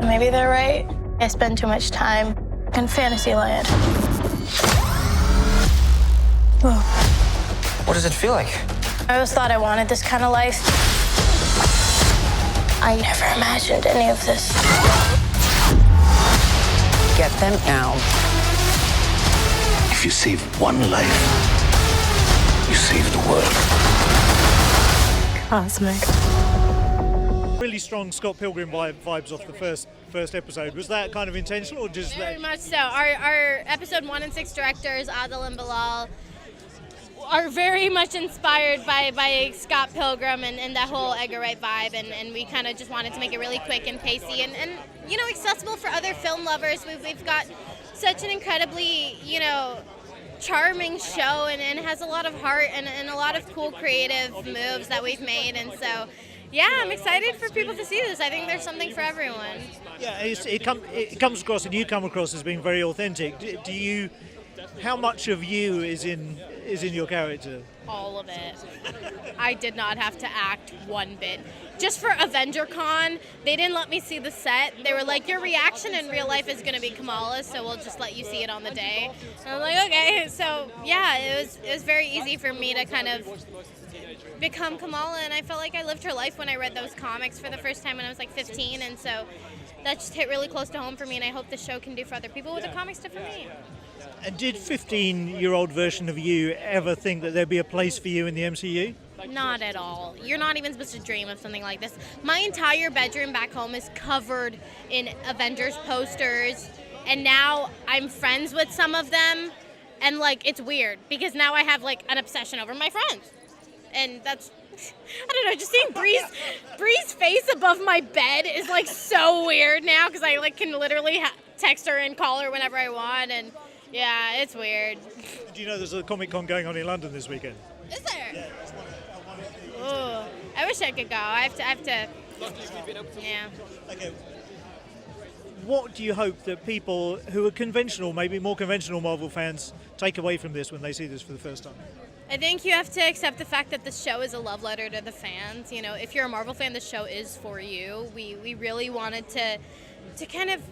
Maybe they're right. I spend too much time in fantasy land. Whoa. What does it feel like? I always thought I wanted this kind of life. I never imagined any of this. Get them now. If you save one life, you save the world. Cosmic. Really strong Scott Pilgrim vibes off the first episode. Was that kind of intentional, or just Very much so. Our episode 1 and 6 directors, Adil and Bilal, are very much inspired by Scott Pilgrim and that whole Edgar Wright vibe, and we kind of just wanted to make it really quick and pacey and accessible for other film lovers. We've got such an incredibly charming show, and it has a lot of heart and a lot of cool creative moves that we've made, and so yeah, I'm excited for people to see this. I think there's something for everyone. Yeah, it comes across, and you come across as being very authentic. Do you? How much of you is in your character? All of it. I did not have to act one bit. Just for Avenger Con, they didn't let me see the set. They were like, your reaction in real life is going to be Kamala, so we'll just let you see it on the day. And I'm like, okay. So yeah, it was very easy for me to kind of become Kamala, and I felt like I lived her life when I read those comics for the first time when I was like 15, and so that just hit really close to home for me, and I hope the show can do for other people what the comics did for me. And did 15-year-old version of you ever think that there'd be a place for you in the MCU? Not at all. You're not even supposed to dream of something like this. My entire bedroom back home is covered in Avengers posters, and now I'm friends with some of them, and like it's weird because now I have like an obsession over my friends. And that's, I don't know, just seeing Bree's face above my bed is like so weird now because I like can literally text her and call her whenever I want, and yeah, it's weird. Do you know there's a Comic-Con going on in London this weekend? Is there? Yeah. Ooh, I wish I could go. I have to. Yeah. Okay. What do you hope that people who are conventional, maybe more conventional Marvel fans, take away from this when they see this for the first time? I think you have to accept the fact that the show is a love letter to the fans. You know, if you're a Marvel fan, the show is for you. We really wanted to kind of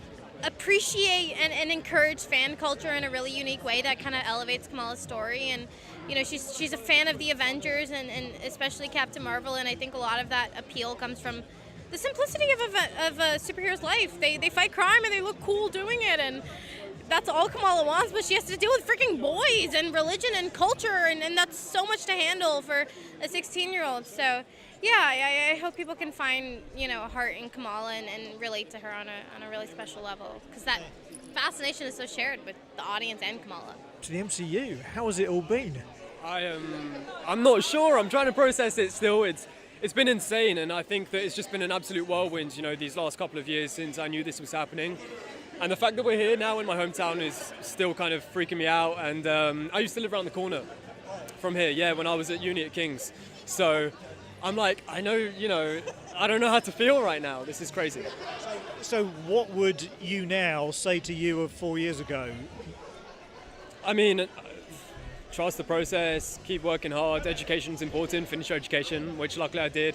appreciate and encourage fan culture in a really unique way that kind of elevates Kamala's story. And you know, she's a fan of the Avengers and especially Captain Marvel, and I think a lot of that appeal comes from the simplicity of a superhero's life. They fight crime and they look cool doing it, and that's all Kamala wants, but she has to deal with freaking boys and religion and culture, and that's so much to handle for a 16-year-old. So yeah, I hope people can find, a heart in Kamala and relate to her on a really special level, because that fascination is so shared with the audience and Kamala. To the MCU, how has it all been? I'm not sure. I'm trying to process it still. It's been insane, and I think that it's just been an absolute whirlwind, these last couple of years since I knew this was happening. And the fact that we're here now in my hometown is still kind of freaking me out. And I used to live around the corner from here, when I was at uni at King's. So I'm like, I know, I don't know how to feel right now. This is crazy. So what would you now say to you of 4 years ago? I mean, trust the process, keep working hard. Education's important, finish your education, which luckily I did.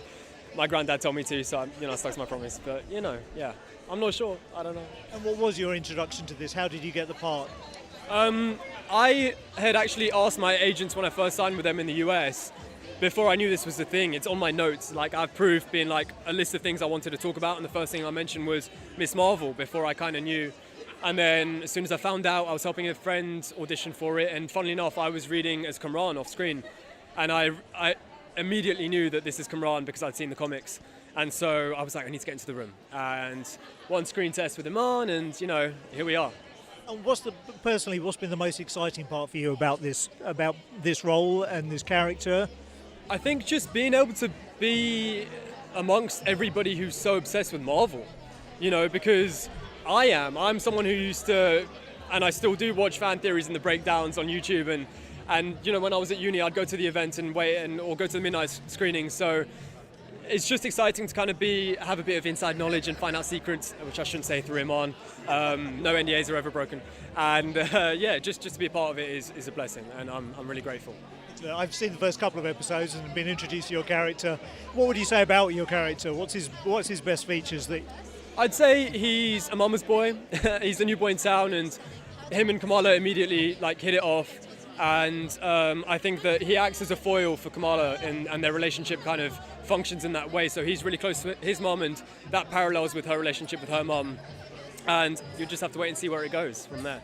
My granddad told me to, so I stuck to my promise. But, yeah, I'm not sure. I don't know. And what was your introduction to this? How did you get the part? I had actually asked my agents when I first signed with them in the US, before I knew this was the thing. It's on my notes. Like, I've proved being like a list of things I wanted to talk about, and the first thing I mentioned was Miss Marvel before I kind of knew. And then as soon as I found out, I was helping a friend audition for it, and funnily enough, I was reading as Kamran off screen, and I immediately knew that this is Kamran because I'd seen the comics. And so I was like, I need to get into the room. And one screen test with Iman, and here we are. And what's been the most exciting part for you about this role and this character? I think just being able to be amongst everybody who's so obsessed with Marvel, because I'm someone who used to, and I still do, watch fan theories and the breakdowns on YouTube, and when I was at uni, I'd go to the event and wait, or go to the midnight screening. So it's just exciting to kind of have a bit of inside knowledge and find out secrets, which I shouldn't say through Iman. No NDAs are ever broken, and just to be a part of it is a blessing, and I'm really grateful. I've seen the first couple of episodes and been introduced to your character. What would you say about your character? What's his best features? I'd say he's a mama's boy. He's the new boy in town, and him and Kamala immediately like hit it off. And I think that he acts as a foil for Kamala, and their relationship kind of functions in that way. So he's really close to his mum, and that parallels with her relationship with her mum. And you just have to wait and see where it goes from there.